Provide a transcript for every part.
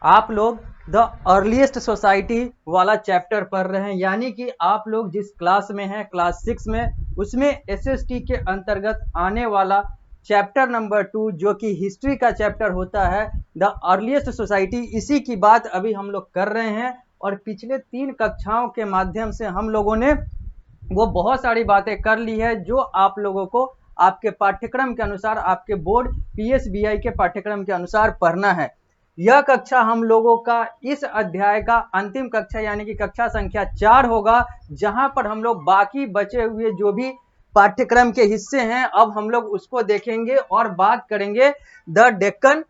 आप लोग the earliest society वाला चैप्टर पढ़ रहे हैं, यानी कि आप लोग जिस क्लास में हैं, क्लास 6 में, उसमें एसएसटी के अंतर्गत आने वाला चैप्टर नंबर 2 जो कि हिस्ट्री का चैप्टर होता है, द अर्लीस्ट सोसाइटी, इसी की बात अभी हम लोग कर रहे हैं। और पिछले 3 कक्षाओं के माध्यम से हम लोगों ने वो बहुत सारी बातें कर ली है जो आप लोगों को आपके पाठ्यक्रम के अनुसार, आपके बोर्ड पीएसबीआई के पाठ्यक्रम के अनुसार पढ़ना है। यह कक्षा हम लोगों का इस अध्याय का अंतिम कक्षा यानी कि कक्षा संख्या 4 होगा, जहां पर हम लोग बाकी बचे हुए जो भी पाठ्यक्रम के हिस्से हैं अब हम लोग उसको देखेंगे और बात करेंगे the Deccan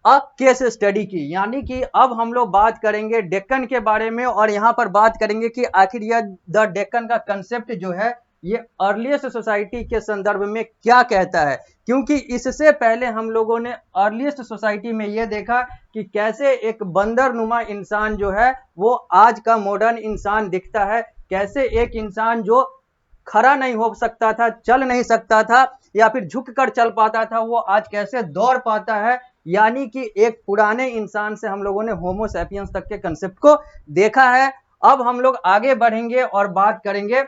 a case study की। यानी कि अब हम लोग बात करेंगे डेक्कन के बारे में और यहाँ पर बात करेंगे कि आखिर यह द डेक्कन का कंसेप्ट जो है ये अर्लीस्ट सोसाइटी के संदर्भ में क्या कहता है, क्योंकि इससे पहले हम लोगों ने अर्लीस्ट सोसाइटी में यह देखा कि कैसे एक बंदरनुमा इंसान जो है वो आज का मॉडर्न इंसान दिखता है, कैसे एक इंसान जो खड़ा नहीं हो सकता था, चल नहीं सकता था या फिर झुक कर चल पाता था, वो आज कैसे दौड़ पाता है। यानी कि एक पुराने इंसान से हम लोगों ने होमो सैपियंस तक के कंसेप्ट को देखा है। अब हम लोग आगे बढ़ेंगे और बात करेंगे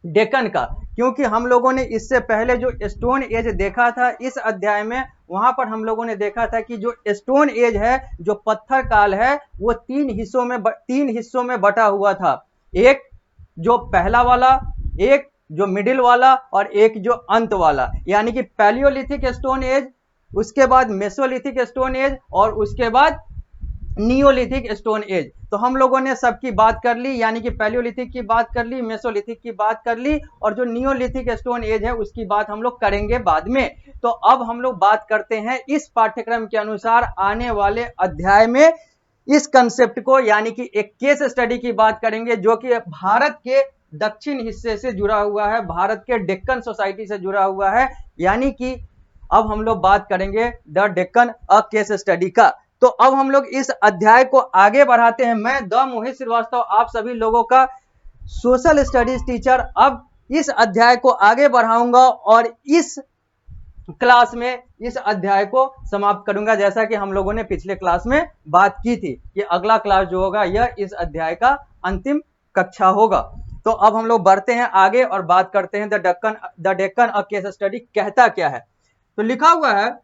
डेक्कन का, क्योंकि हम लोगों ने इससे पहले जो स्टोन एज देखा था इस अध्याय में, वहां पर हम लोगों ने देखा था कि जो स्टोन एज है, जो पत्थर काल है, वो 3 हिस्सों में बटा हुआ था। एक जो पहला वाला, एक जो मिडिल वाला और एक जो अंत वाला, यानी कि पैलियोलिथिक स्टोन एज, उसके बाद मेसोलिथिक स्टोन एज और उसके बाद नियोलिथिक स्टोन एज। तो हम लोगों ने सबकी बात कर ली, यानी कि पैलियोलिथिक की बात कर ली, मेसोलिथिक की बात कर ली और जो नियोलिथिक स्टोन एज है उसकी बात हम लोग करेंगे बाद में। तो अब हम लोग बात करते हैं इस पाठ्यक्रम के अनुसार आने वाले अध्याय में इस कंसेप्ट को, यानी कि एक केस स्टडी की बात करेंगे जो कि भारत के दक्षिण हिस्से से जुड़ा हुआ है, भारत के डेक्कन सोसाइटी से जुड़ा हुआ है। यानी कि अब हम लोग बात करेंगे the Deccan a case study का। तो अब हम लोग इस अध्याय को आगे बढ़ाते हैं। मैं द मोहित श्रीवास्तव, आप सभी लोगों का सोशल स्टडीज टीचर, अब इस अध्याय को आगे बढ़ाऊंगा और इस क्लास में इस अध्याय को समाप्त करूंगा, जैसा कि हम लोगों ने पिछले क्लास में बात की थी कि अगला क्लास जो होगा यह इस अध्याय का अंतिम कक्षा होगा। तो अब हम लोग बढ़ते हैं आगे और बात करते हैं the Deccan a case study कहता क्या है। तो लिखा हुआ है,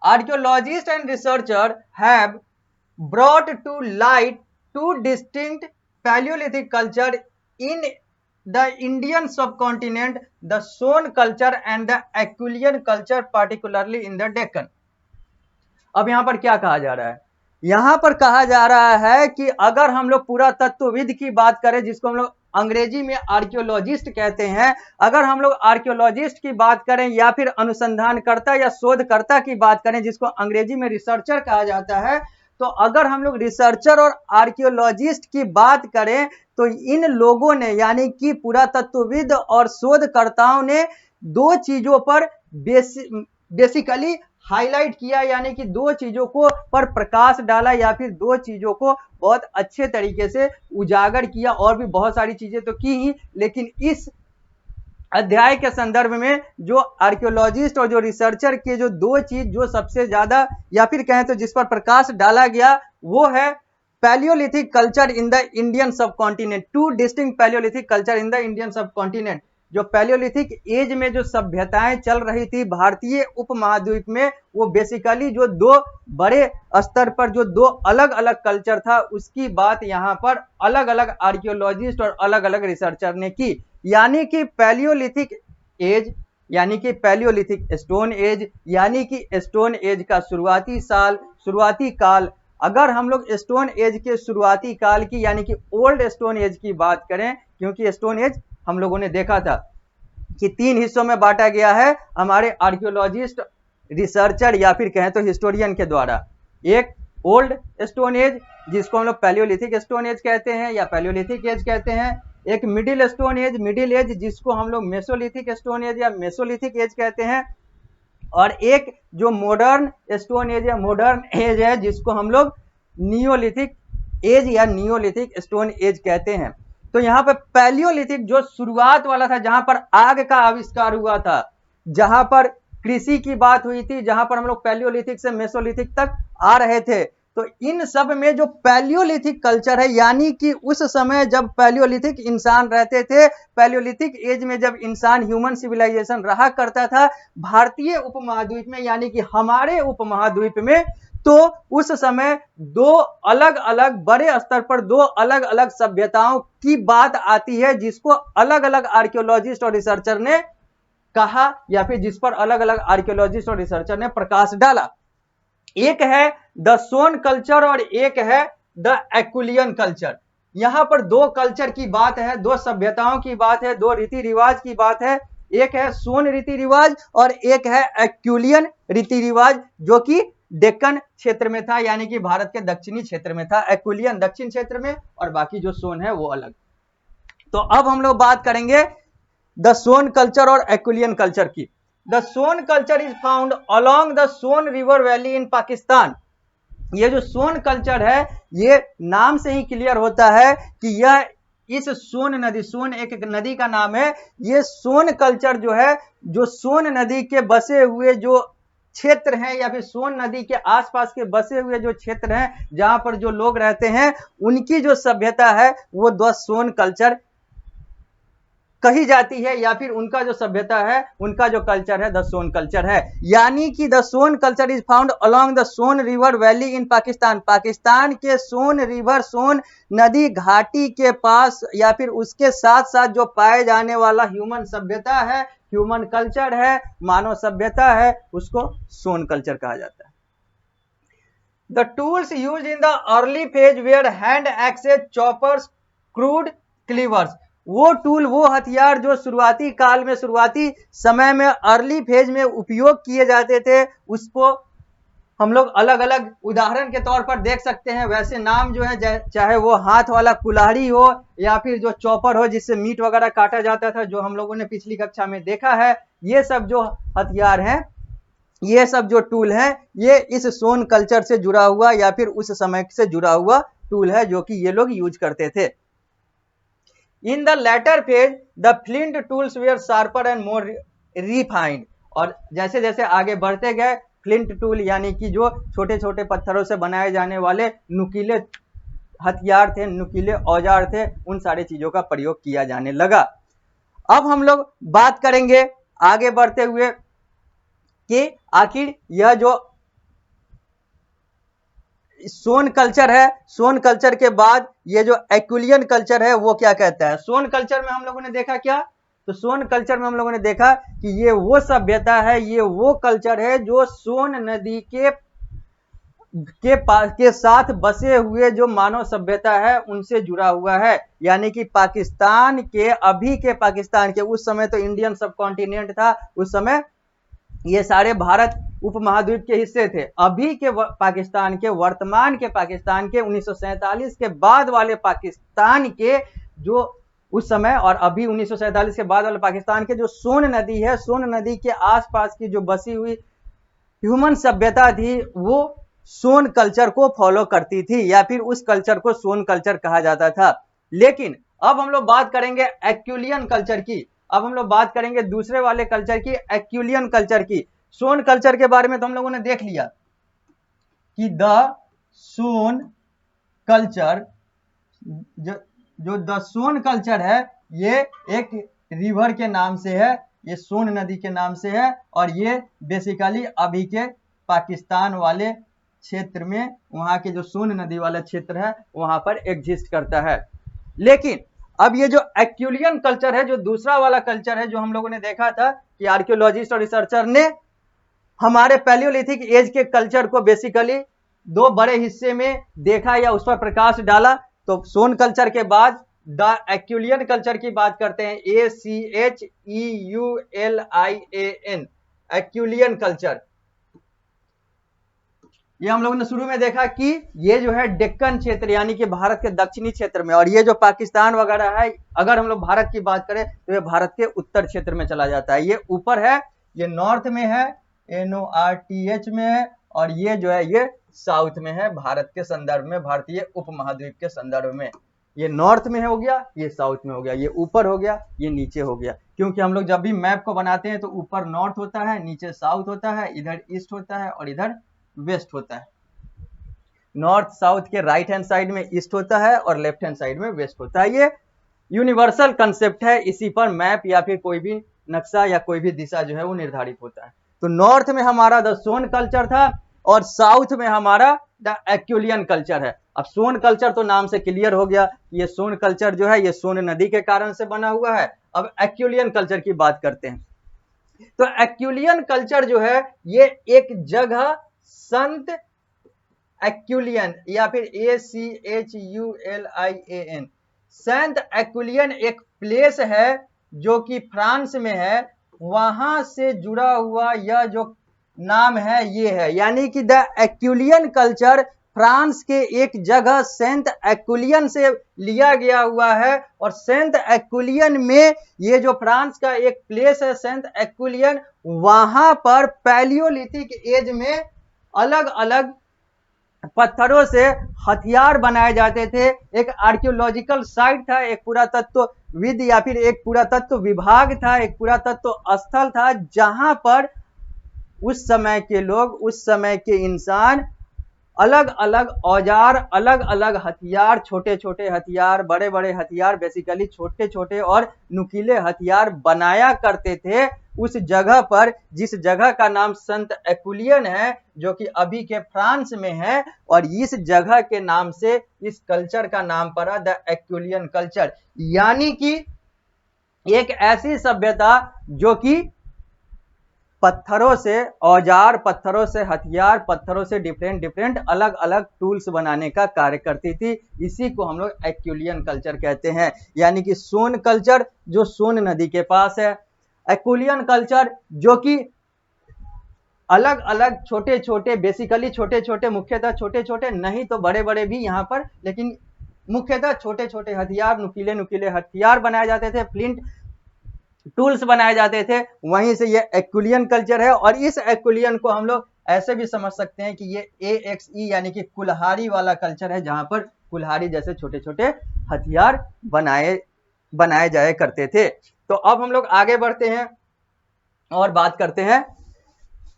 archaeologist and researcher have brought to light 2 distinct palaeolithic culture in the Indian subcontinent, the Son culture and the Acheulian culture, particularly in the Deccan. अब यहां पर क्या कहा जा रहा है? यहां पर कहा जा रहा है कि अगर हम लोग पुरातत्वविद की बात करें, जिसको हम लोग अंग्रेजी में आर्कियोलॉजिस्ट कहते हैं, अगर हम लोग आर्कियोलॉजिस्ट की बात करें या फिर अनुसंधानकर्ता या शोधकर्ता की बात करें, जिसको अंग्रेजी में रिसर्चर कहा जाता है, तो अगर हम लोग रिसर्चर और आर्कियोलॉजिस्ट की बात करें तो इन लोगों ने, यानी कि पुरातत्वविद और शोधकर्ताओं ने 2 चीजों पर बेसिकली हाईलाइट किया, यानी कि 2 चीजों को पर प्रकाश डाला या फिर 2 चीजों को बहुत अच्छे तरीके से उजागर किया। और भी बहुत सारी चीजें तो की ही, लेकिन इस अध्याय के संदर्भ में जो आर्कियोलॉजिस्ट और जो रिसर्चर के जो 2 चीज जो सबसे ज्यादा या फिर कहें तो जिस पर प्रकाश डाला गया वो है Palaeolithic culture in the Indian subcontinent, 2 distinct palaeolithic culture in the Indian subcontinent. जो पैलियोलिथिक एज में जो सभ्यताएं चल रही थी भारतीय उपमहाद्वीप में, वो बेसिकली जो 2 बड़े स्तर पर जो 2 अलग अलग कल्चर था, उसकी बात यहां पर अलग अलग आर्कियोलॉजिस्ट और अलग अलग रिसर्चर ने की। यानी कि पैलियोलिथिक एज, यानी कि पैलियोलिथिक स्टोन एज, यानी कि स्टोन एज का शुरुआती काल। अगर हम लोग स्टोन एज के शुरुआती काल की, यानी कि ओल्ड स्टोन एज की बात करें, क्योंकि स्टोन एज हम लोगों ने देखा था कि 3 हिस्सों में बांटा गया है हमारे आर्कियोलॉजिस्ट, रिसर्चर या फिर कहें तो हिस्टोरियन के द्वारा। एक ओल्ड स्टोन एज जिसको हम लोग पैलियोलिथिक स्टोन एज कहते हैं या पैलियोलिथिक एज कहते हैं, एक middle stone age, middle age जिसको हम लोग मेसोलिथिक स्टोन एज या मेसोलिथिक एज कहते हैं, और एक जो मॉडर्न स्टोन एज या मॉडर्न एज है जिसको हम लोग नियोलिथिक एज या नियोलिथिक स्टोन एज कहते हैं। तो यहाँ पर पैलियोलिथिक जो शुरुआत वाला था, जहां पर आग का आविष्कार हुआ था, जहां पर कृषि की बात हुई थी, जहां पर हम लोग पैलियोलिथिक से मेसोलिथिक तक आ रहे थे, तो इन सब में जो पैलियोलिथिक कल्चर है, यानी कि उस समय जब पैलियोलिथिक इंसान रहते थे, पैलियोलिथिक एज में जब इंसान ह्यूमन सिविलाइजेशन रहा करता था भारतीय उपमहाद्वीप में, यानी कि हमारे उपमहाद्वीप में, तो उस समय दो अलग अलग बड़े स्तर पर दो अलग अलग सभ्यताओं की बात आती है, जिसको अलग अलग आर्कियोलॉजिस्ट और रिसर्चर ने कहा, या फिर जिस पर अलग अलग आर्कियोलॉजिस्ट और रिसर्चर ने प्रकाश डाला। एक है द सोन कल्चर और एक है द एक्विलियन कल्चर। यहां पर दो कल्चर की बात है, दो सभ्यताओं की बात है, दो रीति रिवाज की बात है। एक है सोन रीति रिवाज और एक है एक्विलियन रीति रिवाज, जो कि डेक्कन क्षेत्र में था, यानी कि भारत के दक्षिणी क्षेत्र में था। एक्विलियन दक्षिण क्षेत्र में और बाकी जो सोन है वो अलग। तो अब हम लोग बात करेंगे द सोन कल्चर और एक्विलियन कल्चर की। The Son culture is found along the Soan river valley in Pakistan. ये जो सोन कल्चर है, ये नाम से ही क्लियर होता है कि यह इस सोन नदी, सोन एक नदी का नाम है, ये सोन कल्चर जो है, जो सोन नदी के बसे हुए जो क्षेत्र हैं या फिर सोन नदी के आसपास के बसे हुए जो क्षेत्र हैं, जहां पर जो लोग रहते हैं, उनकी जो सभ्यता है वो द सोन कल्चर कही जाती है, या फिर उनका जो सभ्यता है, उनका जो कल्चर है द सोन कल्चर है। यानी कि the Son culture is found along the Soan river valley in Pakistan. Pakistan के सोन रिवर, सोन नदी घाटी के पास या फिर उसके साथ साथ जो पाए जाने वाला ह्यूमन सभ्यता है, ह्यूमन कल्चर है, मानव सभ्यता है, उसको सोन कल्चर कहा जाता है। The tools used in the early phase where hand axes, choppers, crude, cleavers. वो टूल, वो हथियार जो शुरुआती काल में, शुरुआती समय में, अर्ली फेज में उपयोग किए जाते थे, उसको हम लोग अलग अलग उदाहरण के तौर पर देख सकते हैं। वैसे नाम जो है, चाहे वो हाथ वाला कुल्हाड़ी हो या फिर जो चॉपर हो जिससे मीट वगैरह काटा जाता था, जो हम लोगों ने पिछली कक्षा में देखा है, ये सब जो हथियार हैं, ये सब जो टूल है, ये इस सोन कल्चर से जुड़ा हुआ या फिर उस समय से जुड़ा हुआ टूल है, जो कि ये लोग यूज करते थे। In the later phase the flint tools were sharper and more refined. और जैसे जैसे आगे बढ़ते गए, फ्लिंट टूल यानी कि जो छोटे छोटे पत्थरों से बनाए जाने वाले नुकीले हथियार थे, नुकीले औजार थे, उन सारी चीजों का प्रयोग किया जाने लगा। अब हम लोग बात करेंगे आगे बढ़ते हुए कि आखिर यह जो सोन कल्चर है, सोन कल्चर के बाद ये जो एक्विलियन कल्चर है वो क्या कहता है। सोन कल्चर में हम लोगों ने देखा क्या, तो सोन कल्चर में हम लोगों ने देखा कि ये वो सभ्यता है, ये वो कल्चर है जो सोन नदी के साथ बसे हुए जो मानव सभ्यता है उनसे जुड़ा हुआ है। यानी कि पाकिस्तान के, अभी के पाकिस्तान के, उस समय तो इंडियन सब कॉन्टिनेंट था, उस समय ये सारे भारत उपमहाद्वीप के हिस्से थे। अभी के पाकिस्तान के, वर्तमान के पाकिस्तान के, 1947 के बाद वाले पाकिस्तान के, जो उस समय और अभी 1947 के बाद वाले पाकिस्तान के जो सोन नदी है, सोन नदी के आसपास की जो बसी हुई ह्यूमन सभ्यता थी, वो सोन कल्चर को फॉलो करती थी, या फिर उस कल्चर को सोन कल्चर कहा जाता था। लेकिन अब हम लोग बात करेंगे एक्विलियन कल्चर की। अब हम लोग बात करेंगे दूसरे वाले कल्चर की, एक्विलियन कल्चर की। सोन कल्चर के बारे में तो हम लोगों ने देख लिया कि द सोन कल्चर, जो द सोन कल्चर है, ये एक रिवर के नाम से है, ये सोन नदी के नाम से है, और ये बेसिकली अभी के पाकिस्तान वाले क्षेत्र में, वहां के जो सोन नदी वाला क्षेत्र है वहां पर एग्जिस्ट करता है। लेकिन अब ये जो एक्विलियन कल्चर है, जो दूसरा वाला कल्चर है, जो हम लोगों ने देखा था कि आर्कियोलॉजिस्ट और रिसर्चर ने हमारे पैलियोलिथिक एज के कल्चर को बेसिकली दो बड़े हिस्से में देखा या उस पर प्रकाश डाला। तो सोन कल्चर के बाद द एक्विलियन कल्चर की बात करते हैं, ACHEULIAN, एक्विलियन कल्चर। ये हम लोगों ने शुरू में देखा कि ये जो है डेक्कन क्षेत्र यानी कि भारत के दक्षिणी क्षेत्र में, और ये जो पाकिस्तान वगैरह है, अगर हम लोग भारत की बात करें तो ये भारत के उत्तर क्षेत्र में चला जाता है। ये ऊपर है, ये नॉर्थ में है, NORTH में है, और ये जो है ये साउथ में है, भारत के संदर्भ में, भारतीय उपमहाद्वीप के संदर्भ में। ये नॉर्थ में हो गया, ये साउथ में हो गया, ये ऊपर हो गया, ये नीचे हो गया। क्योंकि हम लोग जब भी मैप को बनाते हैं तो ऊपर नॉर्थ होता है, नीचे साउथ होता है, इधर ईस्ट होता है और इधर वेस्ट होता है। नॉर्थ साउथ के राइट हैंड साइड में ईस्ट होता है और लेफ्ट हैंड साइड में वेस्ट होता है। ये यूनिवर्सल कंसेप्ट है, इसी पर मैप या फिर कोई भी नक्शा या कोई भी दिशा जो है वो निर्धारित होता है। तो नॉर्थ में हमारा द सोन कल्चर था और साउथ में हमारा द एक्युलियन कल्चर है। अब सोन कल्चर तो नाम से क्लियर हो गया, ये सोन कल्चर जो है ये सोन नदी के कारण से बना हुआ है। अब एक्युलियन कल्चर की बात करते हैं। तो एक्युलियन कल्चर जो है ये एक जगह संत एक्युलियन या फिर ACHULIAN सेंट एक्युलियन एक प्लेस है जो कि फ्रांस में है, वहां से जुड़ा हुआ यह जो नाम है ये है, यानी कि द एक्युलियन कल्चर फ्रांस के एक जगह सेंट एक्युलियन से लिया गया हुआ है। और सेंट एक्युलियन में ये जो फ्रांस का एक प्लेस है सेंट एक्युलियन, वहां पर पैलियोलिथिक एज में अलग अलग पत्थरों से हथियार बनाए जाते थे। एक आर्कियोलॉजिकल साइट था, एक पुरातत्वविद या फिर एक पुरातत्व विभाग था, एक पुरातत्व स्थल था, जहां पर उस समय के लोग, उस समय के इंसान अलग अलग औजार, अलग अलग हथियार, छोटे छोटे हथियार, बड़े बड़े हथियार, बेसिकली छोटे छोटे और नुकीले हथियार बनाया करते थे उस जगह पर, जिस जगह का नाम संत एक्युलियन है, जो कि अभी के फ्रांस में है। और इस जगह के नाम से इस कल्चर का नाम पड़ा द एक्युलियन कल्चर, यानी कि एक ऐसी सभ्यता जो कि पत्थरों से औजार, पत्थरों से हथियार, पत्थरों से डिफरेंट डिफरेंट अलग अलग टूल्स बनाने का कार्य करती थी। इसी को हम लोग एक्युलियन कल्चर कहते हैं। यानी कि सोन कल्चर जो सोन नदी के पास है, एक्युलियन कल्चर जो कि अलग अलग छोटे छोटे, बेसिकली छोटे छोटे, मुख्यतः छोटे छोटे, नहीं तो बड़े बड़े भी यहाँ पर, लेकिन मुख्यतः छोटे छोटे हथियार, नुकीले नुकीले हथियार बनाए जाते थे, फ्लिंट टूल्स बनाए जाते थे, वहीं से ये एक्युलियन कल्चर है। और इस एक्युलियन को हम लोग ऐसे भी समझ सकते हैं कि ये AXE यानी कि कुल्हाड़ी वाला कल्चर है, जहां पर कुल्हाड़ी जैसे छोटे छोटे हथियार बनाए जाए करते थे। तो अब हम लोग आगे बढ़ते हैं और बात करते हैं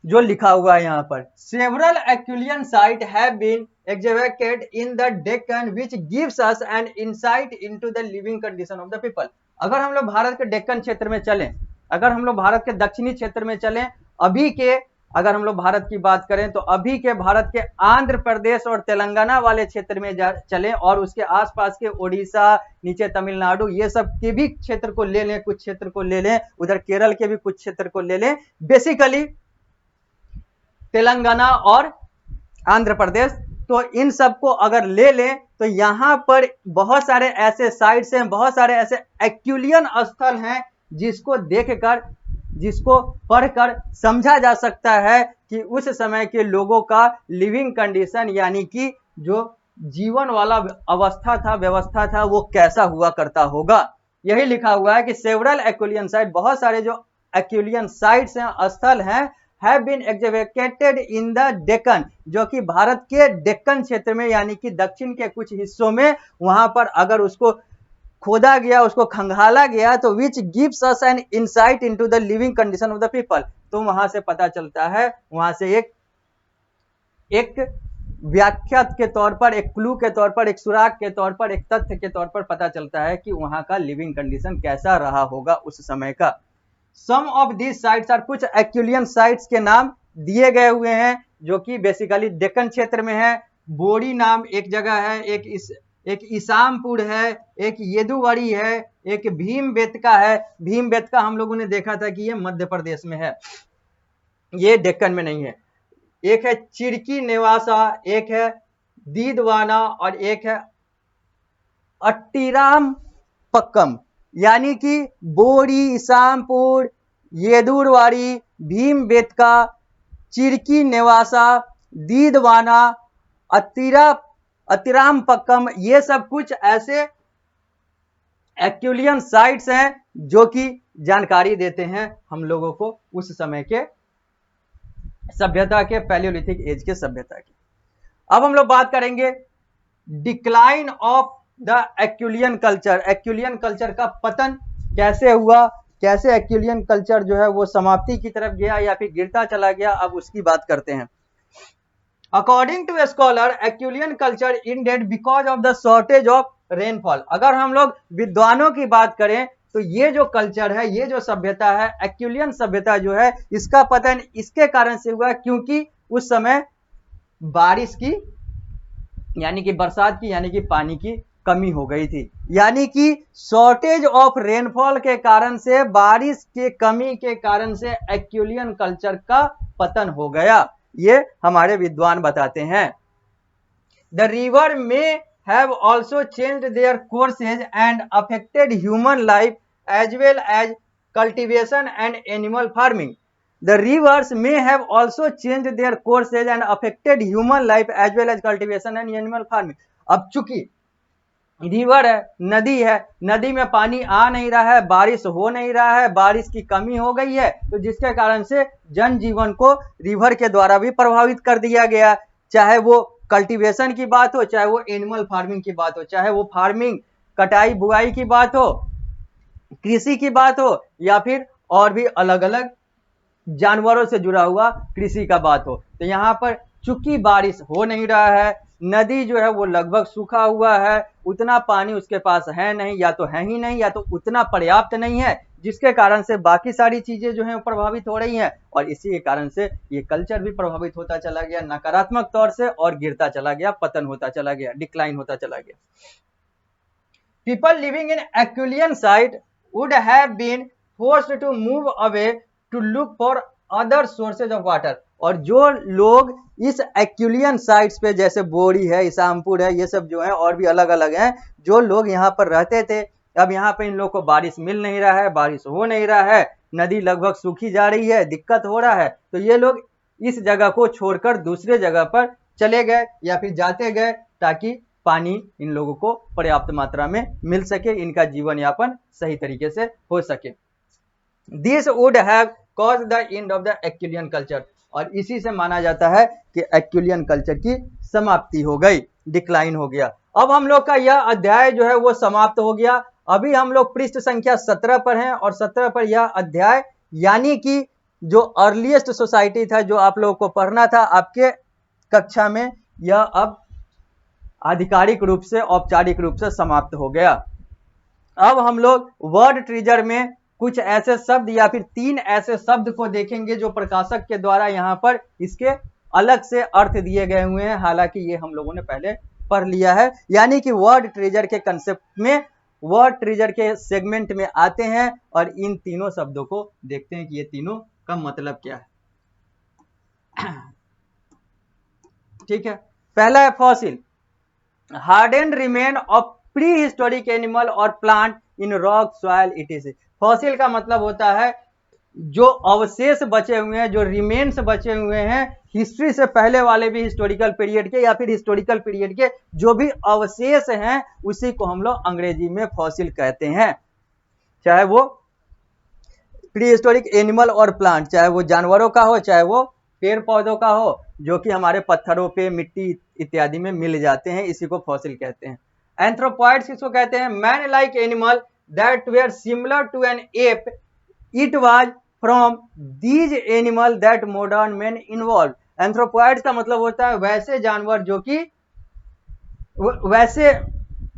जो लिखा हुआ है यहाँ पर, several Acheulian site have been excavated in the Deccan which gives us an insight into the living condition of the people। अगर हम लोग भारत के डेक्कन क्षेत्र में चलें, अगर हम लोग भारत के दक्षिणी क्षेत्र में चलें, अभी के अगर हम लोग भारत की बात करें तो अभी के भारत के आंध्र प्रदेश और तेलंगाना वाले क्षेत्र में चलें और उसके आसपास के ओडिशा, नीचे तमिलनाडु, ये सब के भी क्षेत्र को ले लें, कुछ क्षेत्र को ले लें, उधर केरल के भी कुछ क्षेत्र को ले लें, बेसिकली तेलंगाना और आंध्र प्रदेश, तो इन सबको अगर ले लें तो यहां पर बहुत सारे ऐसे साइट्स हैं, बहुत सारे ऐसे एक्युलियन स्थल हैं जिसको देखकर, जिसको पढ़कर समझा जा सकता है कि उस समय के लोगों का लिविंग कंडीशन, यानी कि जो जीवन वाला अवस्था था, व्यवस्था था, वो कैसा हुआ करता होगा। यही लिखा हुआ है कि सेवरल एक्युलियन साइट, बहुत सारे जो एक्युलियन साइट्स हैं, स्थल हैं, have been excavated in the Deccan, जो कि भारत के डेक्कन क्षेत्र में यानी कि दक्षिण के कुछ हिस्सों में, वहां पर अगर उसको खोदा गया, उसको खंगाला गया, तो which gives us an insight into the living condition of the people, तो वहां से पता चलता है, वहां से एक व्याख्या के तौर पर, एक क्लू के तौर पर, एक सुराग के तौर पर, एक तथ्य के तौर पर पता चलता है कि वहां का लिविंग कंडीशन कैसा रहा होगा उस समय का। सम ऑफ दीज साइट्स आर, कुछ एक्युलियन साइट्स के नाम दिए गए हुए हैं जो कि बेसिकली डेक्कन क्षेत्र में है। बोरी नाम एक जगह है, एक इसामपुर है, एक येदुवड़ी है, एक भीमबेतका है। भीमबेतका हम लोगों ने देखा था कि ये मध्य प्रदेश में है, ये डेक्कन में नहीं है। एक है चिरकी नेवासा, एक है दीदवाना और एक है अट्टीराम पक्कम, यानी कि बोरी, इसामपुर, येदुरवाड़ी, भीमबेतका, चिरकी नेवासा, दीदवाना, अतिराम पक्कम, ये सब कुछ ऐसे एक्युलियन साइट्स हैं जो कि जानकारी देते हैं हम लोगों को उस समय के सभ्यता के, पैलियोलिथिक एज के सभ्यता की। अब हम लोग बात करेंगे decline of the Acheulian culture, Acheulian culture का पतन कैसे हुआ, कैसे एक्युलियन कल्चर जो है वो समाप्ति की तरफ गया या फिर गिरता चला गया, अब उसकी बात करते हैं। According to a scholar Acheulian culture ended because of the shortage of rainfall. अगर हम लोग विद्वानों की बात करें तो ये जो कल्चर है, ये जो सभ्यता है, एक्यूलियन सभ्यता जो है, इसका पतन इसके कारण से हुआ क्योंकि उस समय बारिश की यानी कि बरसात की यानी कि पानी की कमी हो गई थी। यानी कि शॉर्टेज ऑफ रेनफॉल के कारण से, बारिश के कमी के कारण से एक्यूलियन कल्चर का पतन हो गया, ये हमारे विद्वान बताते हैं। द रिवर में have also changed their courses and affected human life as well as cultivation and animal farming. The rivers may have also changed their courses and affected human life as well as cultivation and animal farming. अब चूंकि river है, नदी है, नदी में पानी आ नहीं रहा है, बारिश हो नहीं रहा है, बारिश की कमी हो गई है, तो जिसके कारण से जनजीवन को रिवर के द्वारा भी प्रभावित कर दिया गया। चाहे वो कल्टीवेशन की बात हो, चाहे वो एनिमल फार्मिंग की बात हो, चाहे वो फार्मिंग कटाई बुआई की बात हो, कृषि की बात हो, या फिर और भी अलग अलग जानवरों से जुड़ा हुआ कृषि का बात हो। तो यहाँ पर चूंकि बारिश हो नहीं रहा है, नदी जो है वो लगभग सूखा हुआ है, उतना पानी उसके पास है नहीं, या तो है ही नहीं या तो उतना पर्याप्त नहीं है, जिसके कारण से बाकी सारी चीजें जो हैं प्रभावित हो रही हैं, और इसी के कारण से ये कल्चर भी प्रभावित होता चला गया नकारात्मक तौर से, और गिरता चला गया, पतन होता चला गया, डिक्लाइन होता चला गया। People living in Acheulian site would have been forced to move away to look for other sources of water. और जो लोग इस एक्यूलियन साइट्स पे, जैसे बोरी है, इसामपुर है, ये सब जो है और भी अलग अलग हैं, जो लोग यहाँ पर रहते थे, अब यहाँ पे इन लोग को बारिश मिल नहीं रहा है, बारिश हो नहीं रहा है, नदी लगभग सूखी जा रही है, दिक्कत हो रहा है, तो ये लोग इस जगह को छोड़कर दूसरे जगह पर चले गए या फिर जाते गए, ताकि पानी इन लोगों को पर्याप्त मात्रा में मिल सके, इनका जीवन यापन सही तरीके से हो सके। This would have cause the end of the Acheulian culture. और इसी से माना जाता है कि एक्यूलियन कल्चर की समाप्ति हो गई, डिक्लाइन हो गया। अब हम लोग का यह अध्याय जो है वो समाप्त हो गया। अभी हम लोग पृष्ठ संख्या 17 पर हैं, और 17 पर यह अध्याय यानी कि जो अर्लीस्ट सोसाइटी था, जो आप लोगों को पढ़ना था आपके कक्षा में, यह अब आधिकारिक रूप से, औपचारिक रूप से समाप्त हो गया। अब हम लोग वर्ड ट्रीजर में कुछ ऐसे शब्द या फिर 3 ऐसे शब्द को देखेंगे जो प्रकाशक के द्वारा यहाँ पर इसके अलग से अर्थ दिए गए हुए हैं, हालांकि ये हम लोगों ने पहले पढ़ लिया है। यानी कि वर्ड ट्रीजर के कंसेप्ट में, वर्ड ट्रीजर के सेगमेंट में आते हैं और इन तीनों शब्दों को देखते हैं कि ये तीनों का मतलब क्या है। ठीक है, पहला है fossil, hardened remain of prehistoric animal और plant in rock soil it. Fossil का मतलब होता है जो अवशेष बचे हुए हैं, जो रिमेन्स बचे हुए हैं हिस्ट्री से पहले वाले भी हिस्टोरिकल पीरियड के या फिर हिस्टोरिकल पीरियड के जो भी अवशेष हैं, उसी को हम लोग अंग्रेजी में फॉसिल कहते हैं। चाहे वो प्री हिस्टोरिक एनिमल और प्लांट, चाहे वो जानवरों का हो, चाहे वो पेड़ पौधों का हो, जो कि हमारे पत्थरों पे, मिट्टी इत्यादि में मिल जाते हैं, इसी को फॉसिल कहते हैं। एंथ्रोपॉइड्स किसको कहते हैं? Man like animal that were similar to an ape. It was from these animal that modern men involved. Anthropoids का मतलब होता है वैसे जानवर जो कि वैसे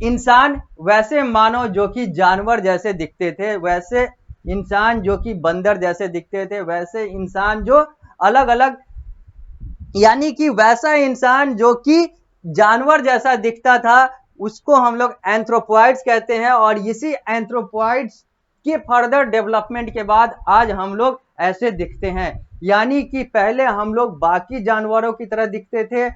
इंसान, वैसे मानव जो कि जानवर जैसे दिखते थे, वैसे इंसान जो कि बंदर जैसे दिखते थे, वैसे इंसान जो अलग अलग, यानी कि वैसा इंसान जो कि जानवर जैसा दिखता था, उसको हम लोग एंथ्रोपॉइड्स कहते हैं। और इसी एंथ्रोपॉइड्स के फर्दर डेवलपमेंट के बाद आज हम लोग ऐसे दिखते हैं। यानी कि पहले हम लोग बाकी जानवरों की तरह दिखते थे,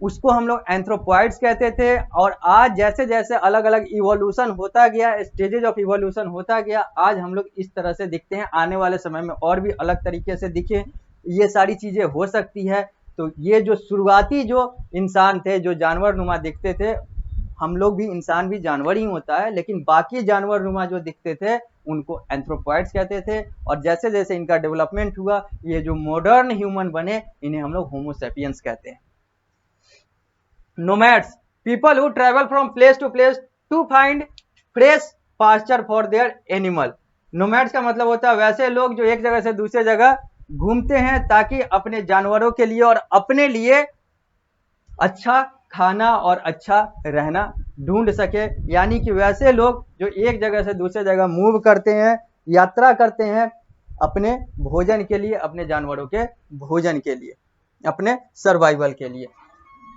उसको हम लोग एंथ्रोपॉइड्स कहते थे, और आज जैसे जैसे अलग अलग इवोल्यूशन होता गया, स्टेजेज ऑफ इवोल्यूशन होता गया, आज हम लोग इस तरह से दिखते हैं। आने वाले समय में और भी अलग तरीके से दिखे, ये सारी चीजें हो सकती है। तो ये जो शुरुआती जो इंसान थे, जो जानवर नुमा दिखते थे, हम लोग भी, इंसान भी जानवर ही होता है, लेकिन बाकी जानवर नुमा जो दिखते थे उनको एंथ्रोपॉइड्स कहते थे। और जैसे जैसे इनका डेवलपमेंट हुआ, ये जो मॉडर्न ह्यूमन बने, इन्हें हम लोग होमो सैपियंस कहते हैं। Nomads, people who travel from place to place to find fresh pasture for their animal. Nomads का मतलब होता है वैसे लोग जो एक जगह से दूसरे जगह घूमते हैं ताकि अपने जानवरों के लिए और अपने लिए अच्छा खाना और अच्छा रहना ढूंढ सके, यानी कि वैसे लोग जो एक जगह से दूसरे जगह मूव करते हैं, यात्रा करते हैं अपने भोजन के लिए, अपने जानवरों के भोजन के लिए, अपने सर्वाइवल के लिए।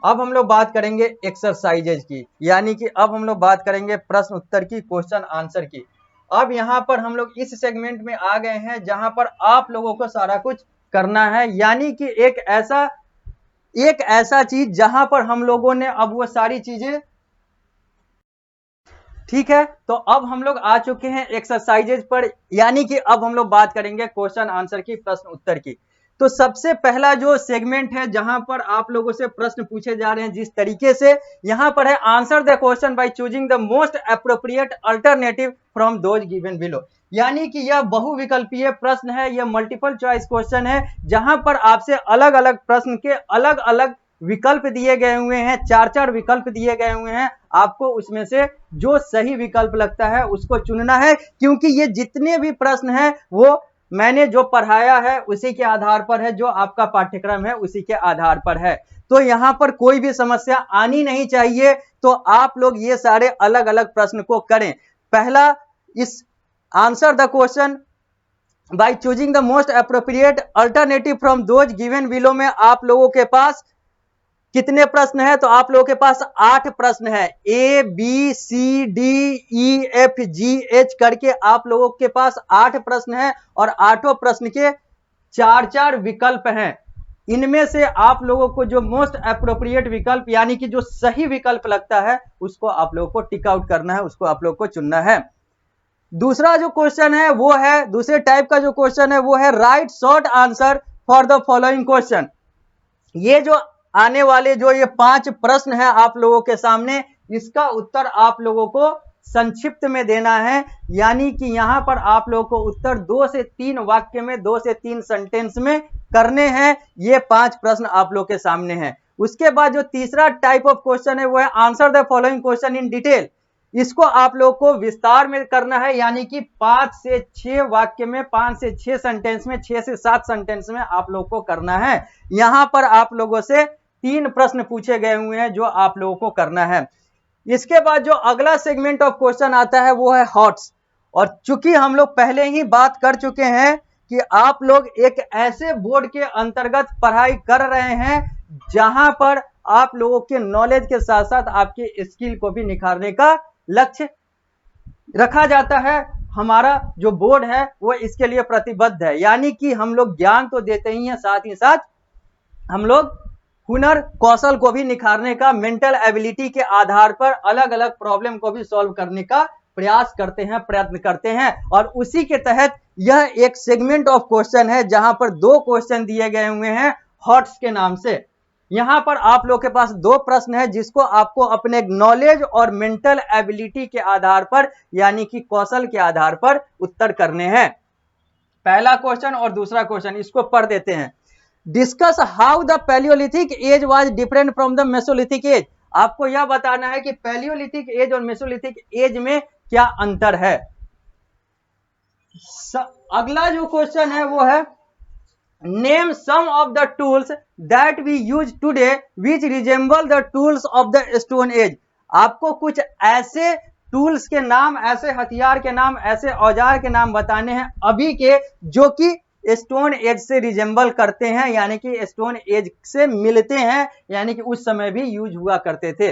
अब हम लोग बात करेंगे एक्सरसाइजेज की, यानी कि अब हम लोग बात करेंगे प्रश्न उत्तर की, क्वेश्चन आंसर की। अब यहाँ पर हम लोग इस सेगमेंट में आ गए हैं जहां पर आप लोगों को सारा कुछ करना है, यानी कि एक ऐसा चीज जहां पर हम लोगों ने अब वो सारी चीजें, ठीक है। तो अब हम लोग आ चुके हैं एक्सरसाइजेज पर, यानी कि अब हम लोग बात करेंगे क्वेश्चन आंसर की, प्रश्न उत्तर की। तो सबसे पहला जो सेगमेंट है जहां पर आप लोगों से प्रश्न पूछे जा रहे हैं जिस तरीके से, यहां पर है answer the question by choosing the most appropriate alternative from those given below. यानी कि यह बहुविकल्पीय प्रश्न है, यह मल्टीपल चॉइस क्वेश्चन है, जहां पर आपसे अलग अलग प्रश्न के अलग अलग विकल्प दिए गए हुए हैं, चार चार विकल्प दिए गए हुए हैं। आपको उसमें से जो सही विकल्प लगता है उसको चुनना है, क्योंकि ये जितने भी प्रश्न हैं वो मैंने जो पढ़ाया है उसी के आधार पर है, जो आपका पाठ्यक्रम है उसी के आधार पर है। तो यहां पर कोई भी समस्या आनी नहीं चाहिए। तो आप लोग ये सारे अलग अलग प्रश्न को करें। पहला, इस answer the question by choosing the most appropriate alternative from those given below में आप लोगों के पास कितने प्रश्न हैं? तो आप लोगों के पास 8 प्रश्न है, A B C D E F G H करके आप लोगों के पास 8 प्रश्न हैं, और 8 प्रश्न के 4-4 विकल्प हैं। इनमें से आप लोगों को जो मोस्ट अप्रोप्रिएट विकल्प, यानी कि जो सही विकल्प लगता है उसको आप लोगों को टिक आउट करना है, उसको आप लोगों को चुनना है। दूसरा जो क्वेश्चन है वो है, दूसरे टाइप का जो क्वेश्चन है वो है right short answer for the following question. ये जो आने वाले जो ये 5 प्रश्न है आप लोगों के सामने, इसका उत्तर आप लोगों को संक्षिप्त में देना है, यानी कि यहां पर आप लोगों को उत्तर 2 से 3 वाक्य में, 2 से 3 सेंटेंस में करने हैं। ये 5 प्रश्न आप लोगों के सामने हैं। उसके बाद जो तीसरा टाइप ऑफ क्वेश्चन है वो है answer the following question in detail. इसको आप लोग को विस्तार में करना है, यानी कि 5 से 6 वाक्य में, 5 से 6 सेंटेंस में, 6 से 7 सेंटेंस में आप लोग को करना है। यहां पर आप लोगों से 3 प्रश्न पूछे गए हुए हैं जो आप लोगों को करना है। इसके बाद जो अगला सेगमेंट ऑफ क्वेश्चन आता है वो है हॉट्स। और चूंकि हम लोग पहले ही बात कर चुके हैं कि आप लोग एक ऐसे बोर्ड के अंतर्गत पढ़ाई कर रहे हैं जहां पर आप लोगों के नॉलेज के साथ साथ आपके स्किल को भी निखारने का लक्ष्य रखा जाता है। हमारा जो बोर्ड है वो इसके लिए प्रतिबद्ध है, यानी कि हम लोग ज्ञान तो देते ही हैं, साथ ही साथ हम लोग हुनर कौशल को भी निखारने का, मेंटल एबिलिटी के आधार पर अलग अलग प्रॉब्लम को भी सॉल्व करने का प्रयास करते हैं, प्रयत्न करते हैं। और उसी के तहत यह एक सेगमेंट ऑफ क्वेश्चन है जहां पर 2 क्वेश्चन दिए गए हुए हैं हॉट्स के नाम से। यहां पर आप लोग के पास 2 प्रश्न है जिसको आपको अपने नॉलेज और मेंटल एबिलिटी के आधार पर, यानी कि कौशल के आधार पर उत्तर करने हैं। पहला क्वेश्चन और दूसरा क्वेश्चन, इसको पढ़ देते हैं। Discuss how the palaeolithic age was different from the mesolithic age. आपको यह बताना है कि पैलियोलिथिक एज और मेसोलिथिक एज में क्या अंतर है। अगला जो क्वेश्चन है वो है name some of the tools that we use today which resemble the tools of the stone age. आपको कुछ ऐसे टूल्स के नाम, ऐसे हथियार के नाम, ऐसे औजार के नाम बताने हैं अभी के जो कि स्टोन एज से रिजेंबल करते हैं, यानी कि स्टोन एज से मिलते हैं, यानी कि उस समय भी यूज हुआ करते थे।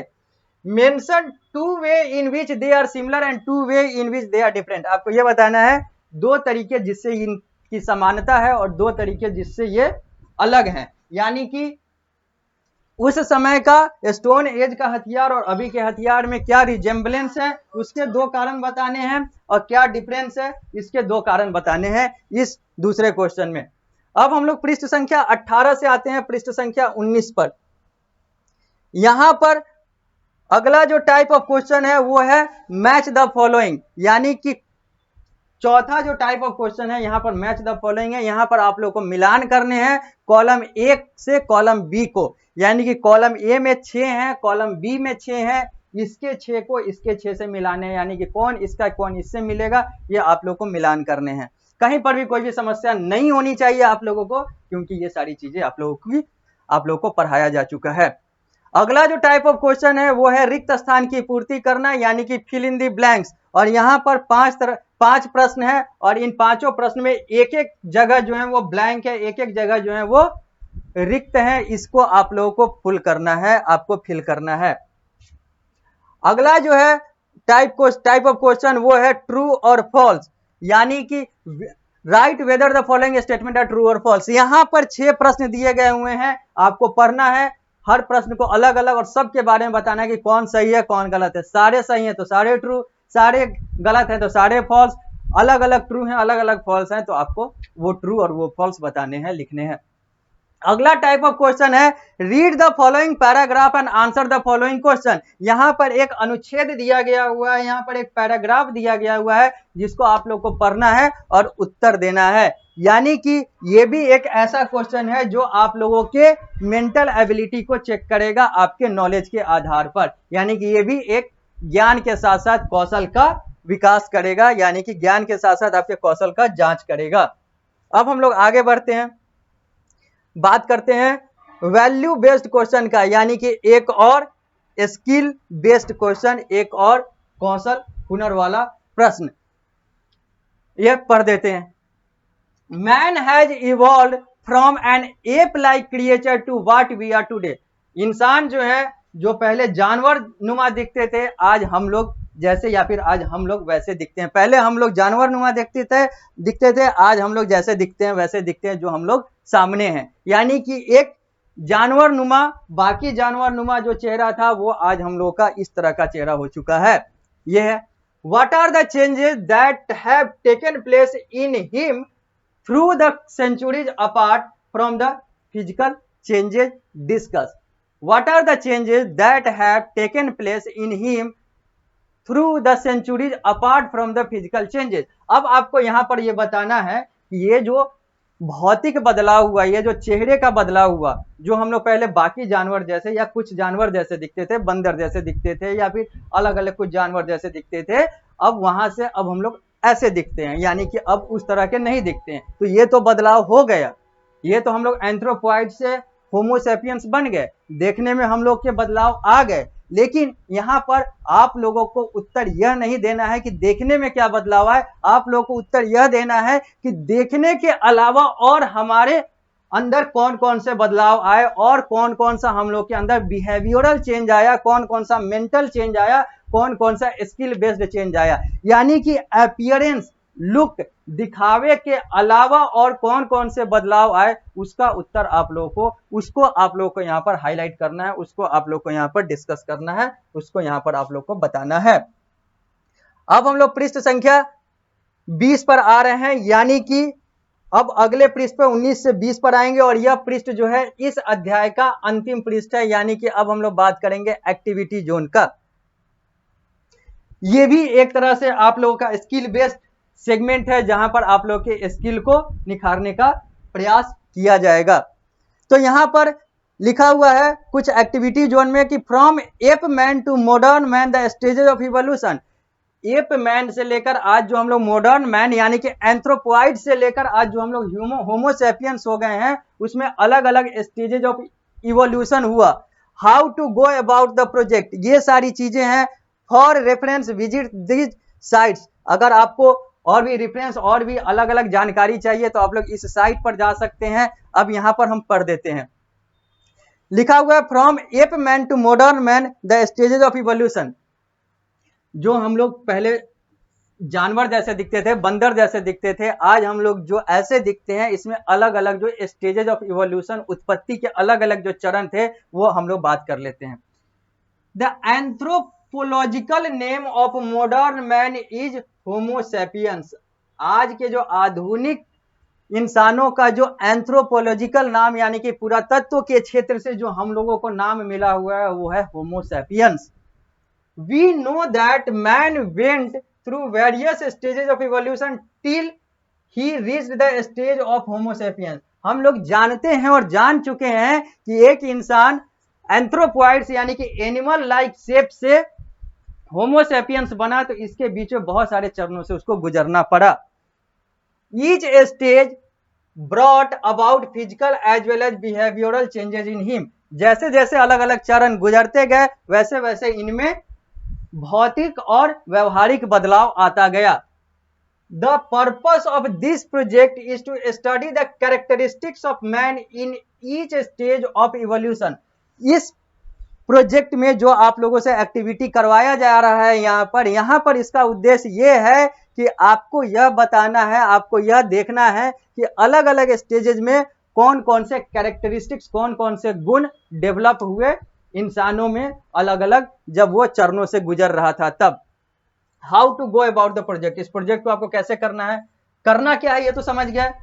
Mention 2 way in which they are similar and 2 way in which they are different. आपको यह बताना है 2 तरीके जिससे इनकी समानता है और 2 तरीके जिससे ये अलग हैं, यानी कि उस समय का स्टोन एज का हथियार और अभी के हथियार में क्या रिजेंबलेंस है, उसके 2 कारण बताने हैं, और क्या डिफरेंस है, इसके 2 कारण बताने हैं इस दूसरे क्वेश्चन में। अब हम लोग पृष्ठ संख्या 18 से आते हैं पृष्ठ संख्या 19 पर। यहां पर अगला जो टाइप ऑफ क्वेश्चन है वो है मैच द फॉलोइंग, यानी कि चौथा जो टाइप ऑफ क्वेश्चन है यहां पर मैच द फॉलोइंग है। यहां पर आप लोगों को मिलान करने हैं कॉलम ए से कॉलम बी को, यानी कि कॉलम ए में 6 हैं, कॉलम बी में 6 हैं, इसके 6 को इसके 6 से मिलाने हैं, यानी कि कौन इसका कौन इससे मिलेगा, ये आप लोग को मिलान करने हैं। कहीं पर भी कोई भी समस्या नहीं होनी चाहिए आप लोगों को, क्योंकि ये सारी चीजें आप लोगों को पढ़ाया जा चुका है। अगला जो टाइप ऑफ क्वेश्चन है वो है रिक्त स्थान की पूर्ति करना, यानी कि फिल इन दी ब्लैंक्स। और यहाँ पर पांच प्रश्न है और इन पांचों प्रश्न में एक एक जगह जो है वो ब्लैंक है, एक एक जगह जो है वो रिक्त है। इसको आप लोगों को फुल करना है, आपको फिल करना है। अगला जो है टाइप ऑफ क्वेश्चन वो है ट्रू और फॉल्स, यानी कि write whether the following statement are true और फॉल्स। यहां पर 6 प्रश्न दिए गए हुए हैं, आपको पढ़ना है हर प्रश्न को अलग अलग और सबके बारे में बताना है कि कौन सही है कौन गलत है। सारे सही है तो सारे ट्रू, सारे गलत है तो सारे फॉल्स, अलग अलग ट्रू हैं अलग अलग फॉल्स हैं तो आपको वो ट्रू और वो फॉल्स बताने हैं, लिखने हैं। अगला टाइप ऑफ क्वेश्चन है read the following paragraph and answer the following question. यहां पर एक अनुच्छेद दिया गया हुआ है, यहां पर एक पैराग्राफ दिया गया हुआ है जिसको आप लोग को पढ़ना है और उत्तर देना है। यानी कि ये भी एक ऐसा क्वेश्चन है जो आप लोगों के मेंटल एबिलिटी को चेक करेगा आपके नॉलेज के आधार पर, यानी कि ये भी एक ज्ञान के साथ साथ कौशल का विकास करेगा, यानी कि ज्ञान के साथ साथ आपके कौशल का जांच करेगा। अब हम लोग आगे बढ़ते हैं, बात करते हैं वैल्यू बेस्ड क्वेश्चन का, यानी कि एक और स्किल बेस्ड क्वेश्चन, एक और कौशल हुनर वाला प्रश्न। यह पढ़ देते हैं। Man has evolve from an ape like creature to what we are today. इंसान जो है, जो पहले जानवर नुमा दिखते थे, आज हम लोग जैसे या फिर आज हम लोग वैसे दिखते हैं। पहले हम लोग जानवर नुमा दिखते थे, आज हम लोग जैसे दिखते हैं वैसे दिखते हैं जो हम लोग सामने हैं। यानी कि एक जानवर नुमा, बाकी जानवर नुमा जो चेहरा था वो आज हम लोग का इस तरह का चेहरा हो चुका है। यह है what are the changes that have taken place in him through the centuries apart from the physical changes discuss. What are the changes that have taken place in him through the centuries apart from the physical changes. अब आपको यहां पर यह बताना है कि ये जो भौतिक बदलाव हुआ, ये जो चेहरे का बदलाव हुआ, जो हम लोग पहले बाकी जानवर जैसे या कुछ जानवर जैसे दिखते थे, बंदर जैसे दिखते थे या फिर अलग अलग कुछ जानवर जैसे दिखते थे, अब वहां से अब हम लोग ऐसे दिखते हैं, यानी कि अब उस तरह के नहीं दिखते हैं। तो ये तो बदलाव हो गया, ये तो हम लोग एंथ्रोपॉइड से होमोसेपियंस बन गए, देखने में हम लोग के बदलाव आ गए। लेकिन यहां पर आप लोगों को उत्तर यह नहीं देना है कि देखने में क्या बदलाव है, आप लोगों को उत्तर यह देना है कि देखने के अलावा और हमारे अंदर कौन कौन से बदलाव आए और कौन कौन सा हम लोग के अंदर बिहेवियरल चेंज आया, कौन कौन सा मेंटल चेंज आया, कौन कौन सा स्किल बेस्ड चेंज आया। यानी कि अपीयरेंस, लुक, दिखावे के अलावा और कौन कौन से बदलाव आए, उसका उत्तर आप लोगों को, उसको आप लोगों को यहां पर हाईलाइट करना है, उसको आप लोग को यहां पर डिस्कस करना है, उसको यहां पर आप लोग को बताना है। अब हम लोग पृष्ठ संख्या 20 पर आ रहे हैं, यानी कि अब अगले पृष्ठ पर 19 से 20 पर आएंगे और यह पृष्ठ जो है इस अध्याय का अंतिम पृष्ठ है। यानी कि अब हम लोग बात करेंगे एक्टिविटी जोन का। यह भी एक तरह से आप लोगों का स्किल बेस्ड सेगमेंट है, जहां पर आप लोग के स्किल को निखारने का प्रयास किया जाएगा। तो यहां पर लिखा हुआ है कुछ एक्टिविटी जोन में कि from ape man to modern man the stages of evolution. Ape man से लेकर आज जो हम लोग मॉडर्न मैन यानी कि एंथ्रोपॉइड से लेकर आज जो हम लोग होमोसेपियंस हो गए हैं, उसमें अलग अलग स्टेजेस ऑफ इवोल्यूशन हुआ। How to go about the project, ये सारी चीजें हैं। For reference visit these sites, अगर आपको और भी रेफरेंस और भी अलग अलग जानकारी चाहिए तो आप लोग इस साइट पर जा सकते हैं। अब यहां पर हम पढ़ देते हैं, लिखा हुआ है from ape man to modern man the stages of evolution. जो हम लोग पहले जानवर जैसे दिखते थे, बंदर जैसे दिखते थे, आज हम लोग जो ऐसे दिखते हैं, इसमें अलग अलग जो स्टेजेस ऑफ इवोल्यूशन, उत्पत्ति के अलग अलग जो चरण थे वो हम लोग बात कर लेते हैं। The anthropological name of modern man is Homo sapiens. आज के जो आधुनिक इंसानों का जो एंथ्रोपोलॉजिकल नाम यानी कि पुरातत्व के क्षेत्र से जो हम लोगों को नाम मिला हुआ है वो है homo sapiens. We know that man went through various stages of evolution till he reached the stage of homo sapiens. हम लोग जानते हैं और जान चुके हैं कि एक इंसान एंथ्रोपॉइड्स यानी कि एनिमल लाइक शेप से होमोसेपियंस बना, तो इसके बीच में बहुत सारे चरणों से उसको गुजरना पड़ा। Each stage brought about physical as well as behavioural changes in him. जैसे जैसे अलग अलग चरण गुजरते गए वैसे वैसे इनमें भौतिक और व्यवहारिक बदलाव आता गया। The purpose of this project is to study the characteristics of man in each stage of evolution। इस प्रोजेक्ट में जो आप लोगों से एक्टिविटी करवाया जा रहा है यहाँ पर इसका उद्देश्य ये है कि आपको यह बताना है, आपको यह देखना है कि अलग अलग स्टेजेस में कौन कौन से कैरेक्टरिस्टिक्स, कौन कौन से गुण डेवलप हुए इंसानों में अलग अलग जब वो चरणों से गुजर रहा था तब। How to go about the project, इस प्रोजेक्ट को आपको कैसे करना है, करना क्या है ये तो समझ गया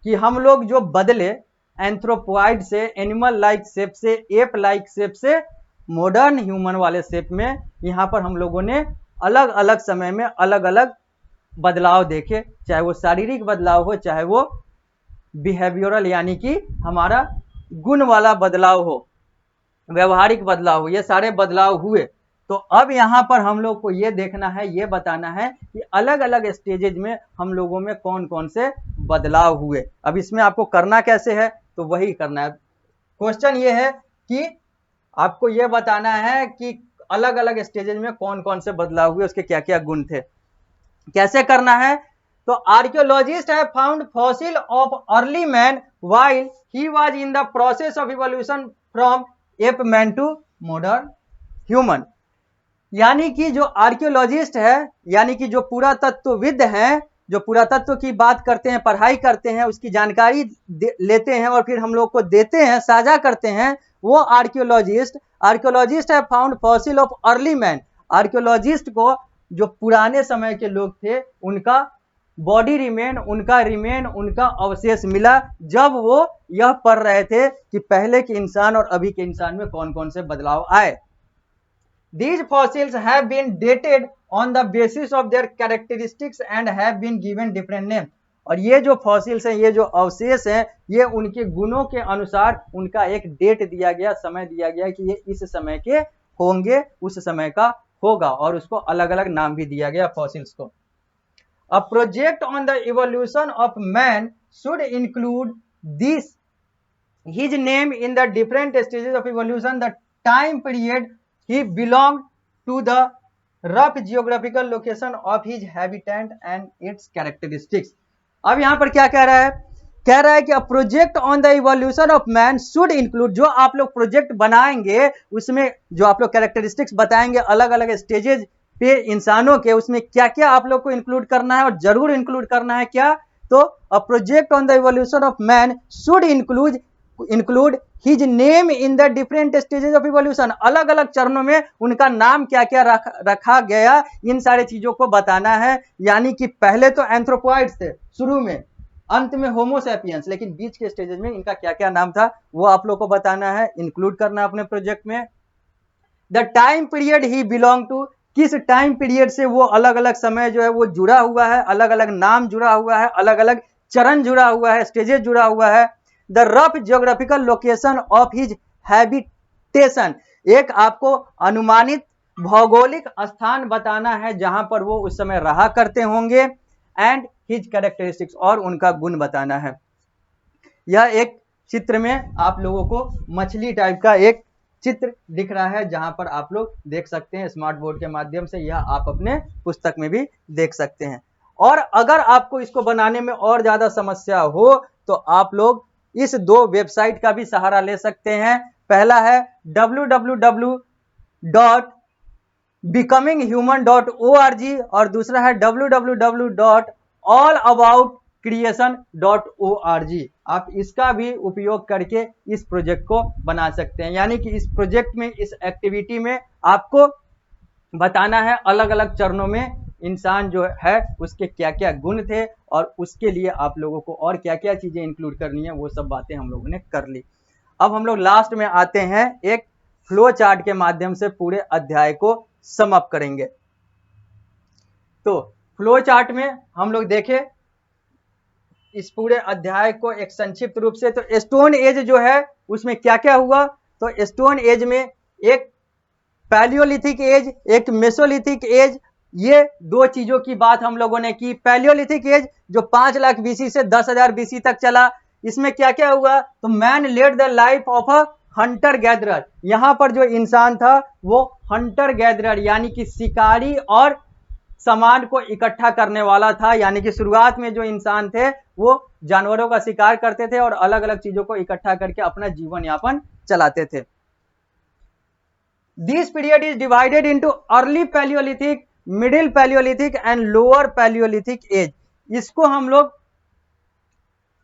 कि हम लोग जो बदले एंथ्रोपॉइड से, एनिमल लाइक शेप से, एप लाइक शेप से मॉडर्न ह्यूमन वाले शेप में, यहाँ पर हम लोगों ने अलग अलग समय में अलग अलग बदलाव देखे, चाहे वो शारीरिक बदलाव हो, चाहे वो बिहेवियरल यानी कि हमारा गुण वाला बदलाव हो, व्यवहारिक बदलाव हो, ये सारे बदलाव हुए। तो अब यहाँ पर हम लोग को ये देखना है, ये बताना है कि अलग अलग स्टेजेज में हम लोगों में कौन कौन से बदलाव हुए। अब इसमें आपको करना कैसे है, तो वही करना है। क्वेश्चन ये है कि आपको ये बताना है कि अलग अलग स्टेजेज में कौन कौन से बदलाव हुए, उसके क्या क्या गुण थे। कैसे करना है, तो archaeologist have found fossil of early man while he was in the process of evolution from ape man to modern human. यानी कि जो आर्कियोलॉजिस्ट है, यानी कि जो पुरातत्वविद हैं, जो पुरातत्व की बात करते हैं, पढ़ाई करते हैं, उसकी जानकारी लेते हैं और फिर हम लोग को देते हैं, साझा करते हैं, वो आर्कियोलॉजिस्ट है found fossil of early man. Archaeologist को जो पुराने समय के लोग थे उनका बॉडी रिमेन, उनका अवशेष मिला जब वो यह पढ़ रहे थे कि पहले के इंसान और अभी के इंसान में कौन कौन से बदलाव आए। These fossils have been dated on the basis of their characteristics and have been given different names। और ये जो फॉसिल्स हैं, ये जो अवशेष हैं, ये उनके गुणों के अनुसार उनका एक डेट दिया गया, समय दिया गया कि ये इस समय के होंगे, उस समय का होगा, और उसको अलग अलग नाम भी दिया गया फॉसिल्स को। A project on the evolution of man should include this, his name in the different stages of evolution, the time period he belonged to, the rough geographical location of his habitat and its characteristics। अब यहां पर क्या कह रहा है, कह रहा है कि a project on the evolution of man should include, जो आप लोग प्रोजेक्ट बनाएंगे उसमें जो आप लोग कैरेक्टरिस्टिक्स बताएंगे अलग अलग स्टेजेज पे इंसानों के, उसमें क्या क्या आप लोग को इंक्लूड करना है और जरूर इंक्लूड करना है क्या, तो a project on the evolution of man should include his name in the different stages of evolution। अलग अलग चरणों में उनका नाम क्या क्या रखा गया, इन सारे चीजों को बताना है। यानी कि पहले तो एंथ्रोपॉइड्स थे शुरू में, अंत में होमो सैपियंस, लेकिन बीच के स्टेजेस में इनका क्या क्या नाम था वो आप लोग को बताना है, इंक्लूड करना अपने प्रोजेक्ट में। The time period he belong to, किस टाइम पीरियड से वो अलग अलग समय जो है वो जुड़ा हुआ है, अलग अलग नाम जुड़ा हुआ है, अलग अलग चरण जुड़ा हुआ है, स्टेजेस जुड़ा हुआ है। The rough geographical location of his habitation, एक आपको अनुमानित भौगोलिक स्थान बताना है जहां पर वो उस समय रहा करते होंगे। एंड हिज कैरेक्टरिस्टिक्स, और उनका गुण बताना है। यह एक चित्र में आप लोगों को मछली टाइप का एक चित्र दिख रहा है जहां पर आप लोग देख सकते हैं स्मार्ट बोर्ड के माध्यम से, यह आप अपने पुस्तक में भी देख सकते हैं। और अगर आपको इसको बनाने में और ज्यादा समस्या हो तो आप लोग इस दो वेबसाइट का भी सहारा ले सकते हैं। पहला है www.becominghuman.org और दूसरा है www.allaboutcreation.org। आप इसका भी उपयोग करके इस प्रोजेक्ट को बना सकते हैं। यानी कि इस प्रोजेक्ट में, इस एक्टिविटी में आपको बताना है अलग अलग चरणों में इंसान जो है उसके क्या क्या गुण थे और उसके लिए आप लोगों को और क्या क्या चीजें इंक्लूड करनी है, वो सब बातें हम लोगों ने कर ली। अब हम लोग लास्ट में आते हैं, एक फ्लो चार्ट के माध्यम से पूरे अध्याय को सम अप करेंगे। तो फ्लो चार्ट में हम लोग देखें इस पूरे अध्याय को एक संक्षिप्त रूप से, तो स्टोन एज जो है उसमें क्या क्या हुआ, तो स्टोन एज में एक पैलियोलिथिक एज, एक मेसोलिथिक एज, ये दो चीजों की बात हम लोगों ने की। पैलियोलिथिक एज जो 5 लाख बीसी से 10,000 बीसी तक चला, इसमें क्या क्या हुआ, तो man led the life of a hunter gatherer. यहां पर जो इंसान था वो हंटर गैदरर यानी कि शिकारी और सामान को इकट्ठा करने वाला था। यानी कि शुरुआत में जो इंसान थे वो जानवरों का शिकार करते थे और अलग अलग चीजों को इकट्ठा करके अपना जीवन यापन चलाते थे। This period is divided into early palaeolithic, middle palaeolithic and lower palaeolithic age. इसको हम लोग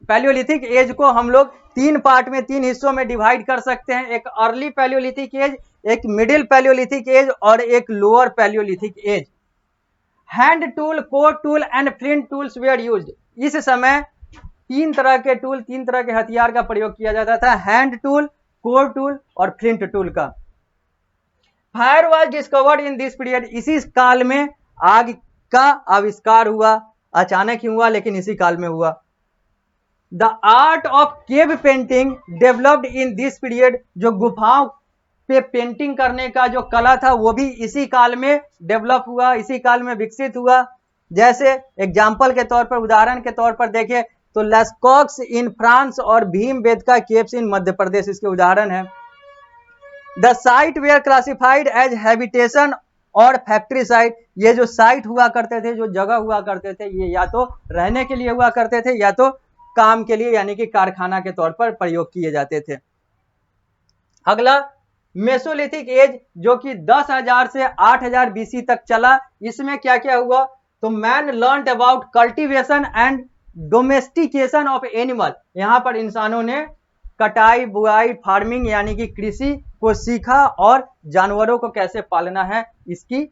पैलियोलिथिक एज को हम लोग तीन पार्ट में, तीन हिस्सों में डिवाइड कर सकते हैं। एक अर्ली पैलियोलिथिक एज, एक मिडिल पैलियोलिथिक एज और एक lower palaeolithic age. Hand tool, core tool and flint tools were used. इस समय तीन तरह के टूल, तीन तरह के हथियार का प्रयोग किया जाता था, हैंड टूल, कोर टूल और फ्लिंट टूल का। Fire was discovered in this period. इसी काल में आग का आविष्कार हुआ। अचानक ही हुआ लेकिन इसी काल में हुआ। The art of cave painting developed in this period. जो गुफाओं पे पेंटिंग करने का जो कला था वो भी इसी काल में डेवलप हुआ, इसी काल में विकसित हुआ। जैसे एग्जाम्पल के तौर पर, उदाहरण के तौर पर देखें तो लेस्कॉक्स इन फ्रांस और भीमबेटका केव्स इन मध्य प्रदेश इसके उदाहरण है। The sites were classified as habitation और फैक्ट्री साइट। ये जो साइट हुआ करते थे, जो जगह हुआ करते थे, ये या तो रहने के लिए हुआ करते थे या तो काम के लिए यानी कि कारखाना के तौर पर प्रयोग किए जाते थे। अगला मेसोलिथिक एज जो कि 10,000 से 8,000 बीसी तक चला। इसमें क्या क्या हुआ तो man learned about cultivation and domestication of animal. यहां पर इंसानों ने कटाई, बुआई, फार्मिंग यानी कि कृषि को सीखा और जानवरों को कैसे पालना है इसकी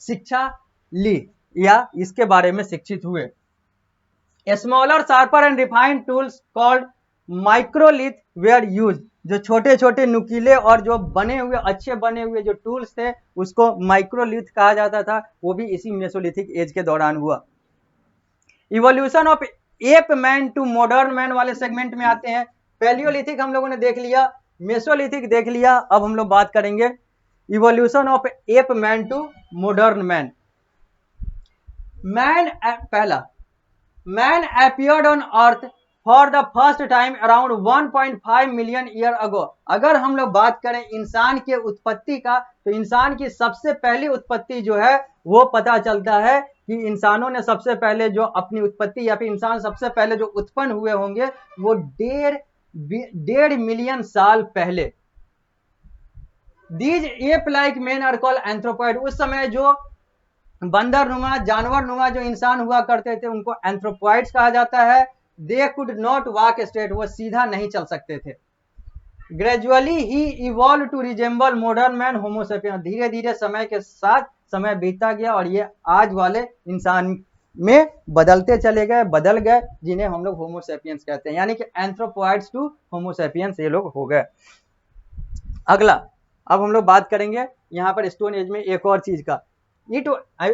शिक्षा ली या इसके बारे में शिक्षित हुए। Smaller, sharper and refined tools called microlith were use. जो छोटे छोटे नुकीले और जो बने हुए, अच्छे बने हुए जो टूल्स थे उसको माइक्रोलिथ कहा जाता था। वो भी इसी मेसोलिथिक एज के दौरान हुआ। Evolution of ape man to modern man वाले सेगमेंट में आते हैं। पैलियोलिथिक हम लोगों ने देख लिया, मेसोलिथिक देख लिया। अब हम लोग बात करेंगे evolution of ape man to modern man. पहला man appeared on earth for the first time around 1.5 million year ago. अगर हम लोग बात करें इंसान के उत्पत्ति का तो इंसान की सबसे पहली उत्पत्ति जो है वो पता चलता है कि इंसानों ने सबसे पहले जो अपनी उत्पत्ति या फिर इंसान सबसे पहले जो उत्पन्न हुए होंगे वो 1.5 मिलियन साल पहले। These ape like men are called anthropoid. उस समय जो बंदर नुमा, जानवर नुमा जो इंसान हुआ करते थे उनको एंथ्रोपॉइड्स कहा जाता है। They could not walk straight, वो सीधा नहीं चल सकते थे। Gradually he evolve to resemble modern man homo sapiens. धीरे धीरे समय के साथ समय बीतता गया और ये आज वाले इंसान में बदलते चले गए, बदल गए, जिन्हें हम लोग होमोसेपियंस कहते हैं। यानी कि एंथ्रोपॉइड्स टू होमोसेपियंस ये लोग हो गए। अगला अब हम लोग बात करेंगे यहाँ पर स्टोन एज में एक और चीज का,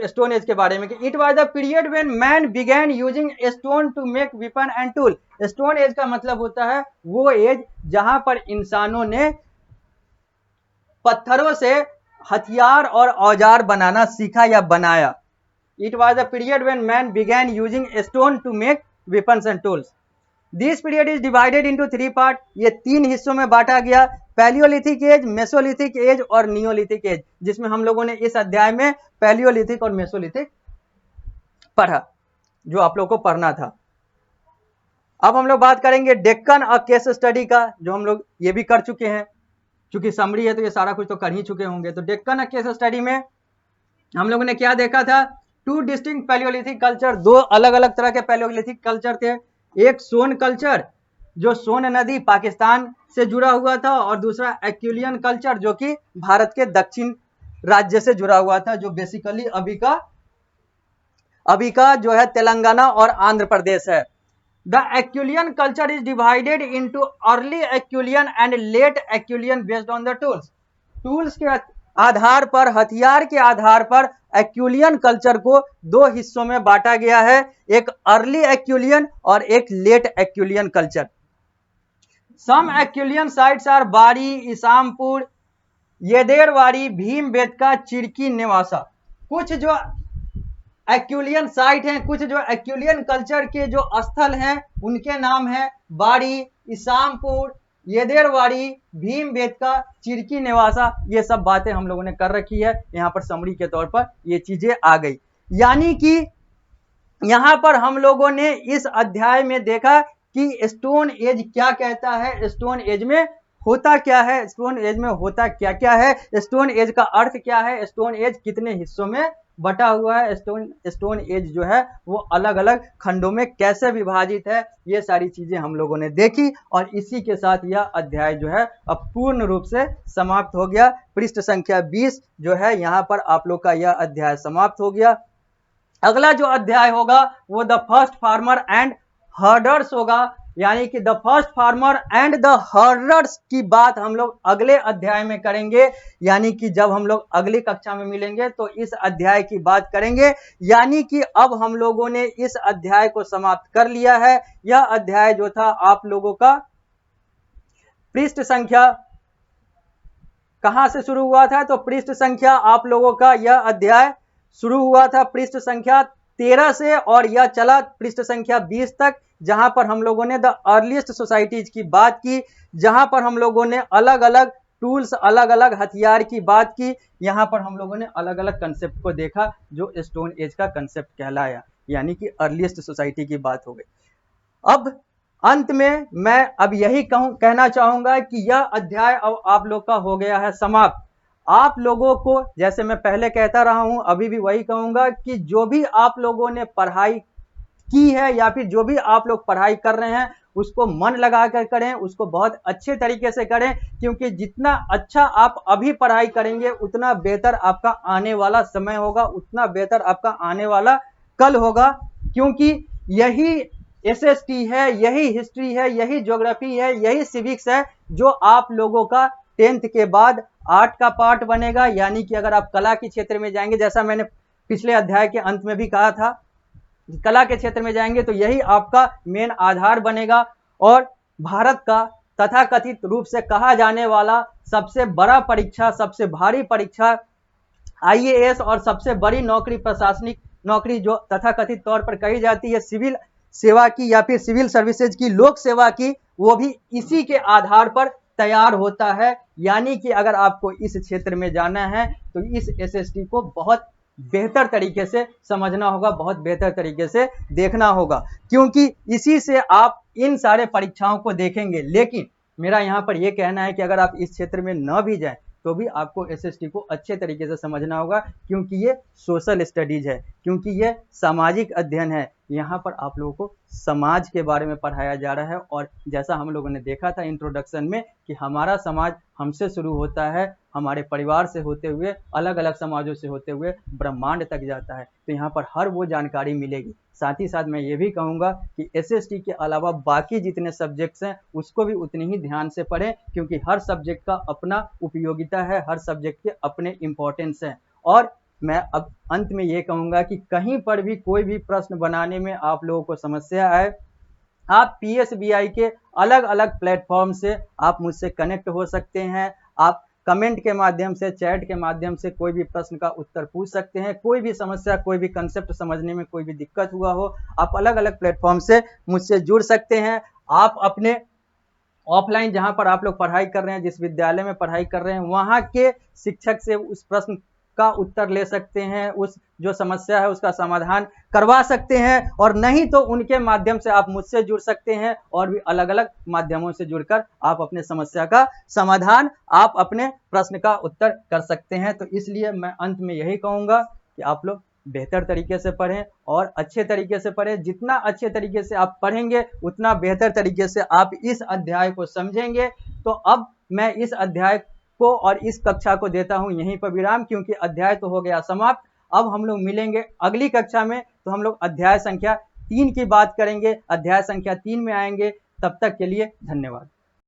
स्टोन एज के बारे में कि it was the period when man began using stone to make weapon and tool. Stone age का मतलब होता है वो एज जहां पर इंसानों ने पत्थरों से हथियार और औजार बनाना सीखा या बनाया। It was the period when man began using stone to make weapons and tools. This period is divided into 3 part. ये 3 हिस्सों में बांटा गया, पैलियोलिथिक एज, मेसोलिथिक एज और नियोलिथिक एज, जिसमें हम लोगों ने इस अध्याय में पैलियोलिथिक और मेसोलिथिक पढ़ा जो आप लोगों को पढ़ना था। अब हम लोग बात करेंगे डेक्कन और केस स्टडी का, जो हम लोग ये भी कर चुके हैं, क्योंकि समरी है तो ये सारा कुछ तो कर ही चुके होंगे। तो डेक्कन और केस स्टडी में हम लोगों ने क्या देखा था, 2 डिस्टिंक्ट पैलियोलिथिक कल्चर, 2 अलग अलग तरह के पैलियोलिथिक कल्चर थे। एक सोन कल्चर जो सोन नदी पाकिस्तान से जुड़ा हुआ था और दूसरा एक्यूलियन कल्चर जो कि भारत के दक्षिण राज्य से जुड़ा हुआ था, जो बेसिकली अभी का जो है तेलंगाना और आंध्र प्रदेश है। The Acheulian culture is divided into early Acheulian and late Acheulian based on the tools. Tools के आधार पर, हथियार के आधार पर एक्यूलियन कल्चर को 2 हिस्सों में बांटा गया है, एक अर्ली एक्यूलियन और एक late Acheulian culture. Some Acheulian sites are Bari, Isampur, येदेरवाड़ी, Bhimbetka, चिड़की, Nevasa. कुछ जो एक्यूलियन साइट हैं, कुछ जो एक्यूलियन कल्चर के जो स्थल हैं उनके नाम हैं बाड़ी, इसामपुर, येदेरवाड़ी, भीमबेटका, चिरकी नेवासा, ये सब बातें हम लोगों ने कर रखी है। यहाँ पर समरी के तौर पर ये चीजें आ गई। यानी कि यहाँ पर हम लोगों ने इस अध्याय में देखा कि स्टोन एज क्या कहता है, स्टोन एज में होता क्या है, स्टोन एज में होता क्या क्या है, स्टोन एज का अर्थ क्या है, स्टोन एज कितने हिस्सों में बटा हुआ है, स्टोन एज जो है वो अलग अलग खंडों में कैसे विभाजित है, ये सारी चीजें हम लोगों ने देखी। और इसी के साथ यह अध्याय जो है अब पूर्ण रूप से समाप्त हो गया। पृष्ठ संख्या 20 जो है यहाँ पर आप लोग का यह अध्याय समाप्त हो गया। अगला जो अध्याय होगा वो the first farmer and herders होगा। यानी कि the first farmer and the herders की बात हम लोग अगले अध्याय में करेंगे। यानी कि जब हम लोग अगली कक्षा में मिलेंगे तो इस अध्याय की बात करेंगे। यानी कि अब हम लोगों ने इस अध्याय को समाप्त कर लिया है। यह अध्याय जो था आप लोगों का पृष्ठ संख्या कहां से शुरू हुआ था, तो पृष्ठ संख्या आप लोगों का यह अध्याय शुरू हुआ था पृष्ठ संख्या 13 से और यह चला पृष्ठ संख्या 20 तक, जहां पर हम लोगों ने द अर्लीस्ट सोसाइटीज की बात की, जहां पर हम लोगों ने अलग अलग टूल्स, अलग अलग हथियार की बात की। यहां पर हम लोगों ने अलग अलग कंसेप्ट को देखा जो स्टोन एज का कंसेप्ट कहलाया, यानी कि अर्लीस्ट सोसाइटी की बात हो गई। अब अंत में मैं अब यही कहना चाहूंगा कि यह अध्याय अब आप लोग का हो गया है समाप्त। आप लोगों को, जैसे मैं पहले कहता रहा हूं, अभी भी वही कहूंगा कि जो भी आप लोगों ने पढ़ाई की है या फिर जो भी आप लोग पढ़ाई कर रहे हैं उसको मन लगा कर करें, उसको बहुत अच्छे तरीके से करें, क्योंकि जितना अच्छा आप अभी पढ़ाई करेंगे उतना बेहतर आपका आने वाला समय होगा, उतना बेहतर आपका आने वाला कल होगा। क्योंकि यही एसएसटी है, यही हिस्ट्री है, यही ज्योग्राफी है, यही सिविक्स है जो आप लोगों का 10th के बाद आर्ट का पार्ट बनेगा। यानी कि अगर आप कला के क्षेत्र में जाएंगे, जैसा मैंने पिछले अध्याय के अंत में भी कहा था, कला के क्षेत्र में जाएंगे तो यही आपका मेन आधार बनेगा। और भारत का तथाकथित रूप से कहा जाने वाला सबसे बड़ा परीक्षा, सबसे भारी परीक्षा आईएएस और सबसे बड़ी नौकरी, प्रशासनिक नौकरी जो तथाकथित तौर पर कही जाती है सिविल सेवा की या फिर सिविल सर्विसेज की, लोक सेवा की, वो भी इसी के आधार पर तैयार होता है। यानी कि अगर आपको इस क्षेत्र में जाना है तो इस एसएसटी को बहुत बेहतर तरीके से समझना होगा, बहुत बेहतर तरीके से देखना होगा, क्योंकि इसी से आप इन सारे परीक्षाओं को देखेंगे। लेकिन मेरा यहाँ पर यह कहना है कि अगर आप इस क्षेत्र में न भी जाएं तो भी आपको एसएसटी को अच्छे तरीके से समझना होगा, क्योंकि ये सोशल स्टडीज है, क्योंकि ये सामाजिक अध्ययन है। यहाँ पर आप लोगों को समाज के बारे में पढ़ाया जा रहा है। और जैसा हम लोगों ने देखा था इंट्रोडक्शन में कि हमारा समाज हमसे शुरू होता है, हमारे परिवार से होते हुए, अलग अलग समाजों से होते हुए ब्रह्मांड तक जाता है। तो यहाँ पर हर वो जानकारी मिलेगी। साथ ही साथ मैं ये भी कहूँगा कि एसएसटी के अलावा बाकी जितने सब्जेक्ट्स हैं उसको भी उतनी ही ध्यान से पढ़ें, क्योंकि हर सब्जेक्ट का अपना उपयोगिता है, हर सब्जेक्ट के अपने इम्पोर्टेंस हैं। और मैं अब अंत में ये कहूँगा कि कहीं पर भी कोई भी प्रश्न बनाने में आप लोगों को समस्या आए, आप पीएसबीआई के अलग अलग प्लेटफॉर्म से आप मुझसे कनेक्ट हो सकते हैं। आप कमेंट के माध्यम से, चैट के माध्यम से कोई भी प्रश्न का उत्तर पूछ सकते हैं। कोई भी समस्या, कोई भी कंसेप्ट समझने में कोई भी दिक्कत हुआ हो, आप अलग अलग प्लेटफॉर्म से मुझसे जुड़ सकते हैं। आप अपने ऑफलाइन जहां पर आप लोग पढ़ाई कर रहे हैं, जिस विद्यालय में पढ़ाई कर रहे हैं, वहां के शिक्षक से उस प्रश्न का उत्तर ले सकते हैं, उस जो समस्या है उसका समाधान करवा सकते हैं। और नहीं तो उनके माध्यम से आप मुझसे जुड़ सकते हैं और भी अलग अलग माध्यमों से जुड़कर आप अपने समस्या का समाधान, आप अपने प्रश्न का उत्तर कर सकते हैं। तो इसलिए मैं अंत में यही कहूंगा कि आप लोग बेहतर तरीके से पढ़ें और अच्छे तरीके से पढ़ें। जितना अच्छे तरीके से आप पढ़ेंगे उतना बेहतर तरीके से आप इस अध्याय को समझेंगे। तो अब मैं इस अध्याय को और इस कक्षा को देता हूं यहीं पर विराम, क्योंकि अध्याय तो हो गया समाप्त। अब हम लोग मिलेंगे अगली कक्षा में, तो हम लोग अध्याय संख्या 3 की बात करेंगे, अध्याय संख्या 3 में आएंगे। तब तक के लिए धन्यवाद।